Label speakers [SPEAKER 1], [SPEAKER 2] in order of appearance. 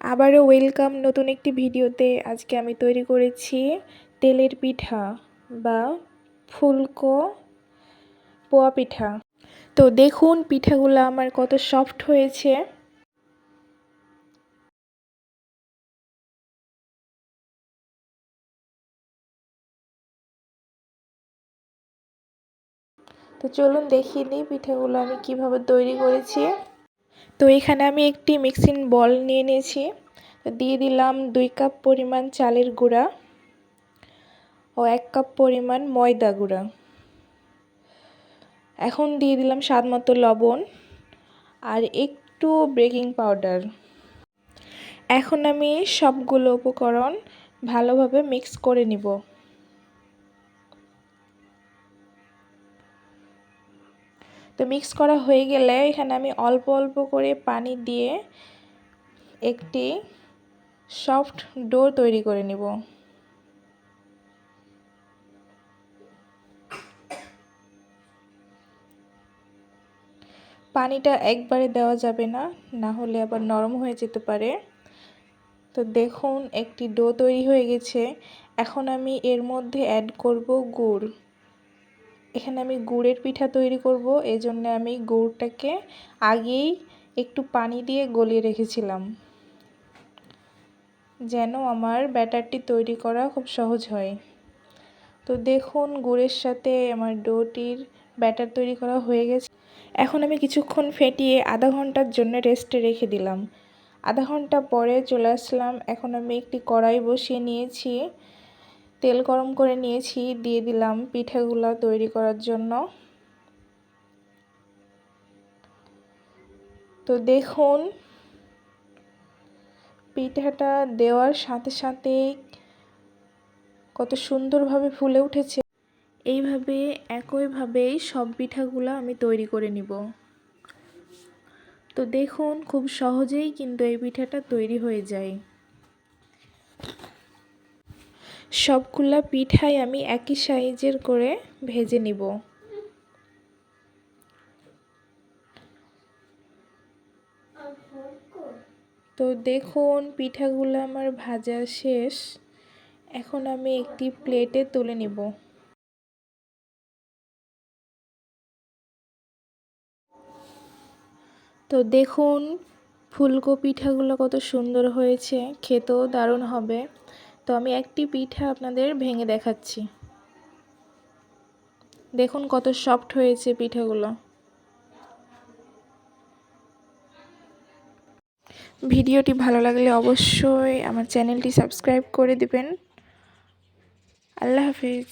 [SPEAKER 1] আবারও ওয়েলকাম নতুন একটি ভিডিওতে। আজকে আমি তৈরি করেছি তেলের পিঠা বা ফুলকো পোয়া পিঠা। তো দেখুন পিঠাগুলো আমার কত সফট হয়েছে। তো চলুন দেখিয়ে দিই পিঠাগুলো আমি কিভাবে তৈরি করেছি। তো এখানে আমি একটি মিক্সিং বল নিয়ে নিয়েছি। দিয়ে দিলাম 2 কাপ পরিমাণ চালের গুঁড়া ও 1 কাপ পরিমাণ ময়দা গুঁড়া। এখন দিয়ে দিলাম স্বাদমতো লবণ আর একটু বেকিং পাউডার। এখন আমি সবগুলো উপকরণ ভালোভাবে মিক্স করে নিব। তো মিক্স করা হয়ে গেলে এখানে আমি অল্প অল্প করে পানি দিয়ে একটি সফট ডো তৈরি করে নিব। পানিটা একবারে দেওয়া যাবে না, না হলে আবার নরম হয়ে যেতে পারে। তো দেখুন একটি ডো তৈরি হয়ে গেছে। এখন আমি এর মধ্যে অ্যাড করব গুড়। এখানে আমি গুড়ের পিঠা তৈরি করব, এজন্য আমি গুড়টাকে আগেই একটু পানি দিয়ে গলিয়ে রেখেছিলাম, যেন আমার ব্যাটারটি তৈরি করা খুব সহজ হয়। তো দেখুন গুড়ের সাথে আমার ডোটির ব্যাটার তৈরি করা হয়ে গেছে। এখন আমি কিছুক্ষণ ফেটিয়ে আধা ঘন্টার জন্য রেস্টে রেখে দিলাম। আধা ঘন্টা পরে চলে আসলাম। এখন আমি একটি কড়াই বসিয়ে নিয়েছি, তেল গরম করে নিয়েছি, দিয়ে দিলাম পিঠাগুলো তৈরি করার জন্য। তো দেখুন পিঠাটা দেওয়ার সাথে সাথে কত সুন্দরভাবে ফুলে উঠেছে। এইভাবে একইভাবেই সব পিঠাগুলো আমি তৈরি করে নিব। তো দেখুন খুব সহজেই কিন্তু এই পিঠাটা তৈরি হয়ে যায়। সবগুলা পিঠাই আমি একই সাইজের করে ভেজে নিব। তো দেখুন পিঠাগুলো আমার ভাজা শেষ। এখন আমি একটি প্লেটে তুলে নিব। তো দেখুন ফুলকো পিঠাগুলো কত সুন্দর হয়েছে, খেতেও দারুণ হবে। তো আমি একটি পিঠা আপনাদের ভেঙে দেখাচ্ছি। দেখুন কত সফট হয়েছে পিঠাগুলো। ভিডিওটি ভালো লাগলে অবশ্যই আমার চ্যানেলটি সাবস্ক্রাইব করে দিবেন। আল্লাহ হাফিজ।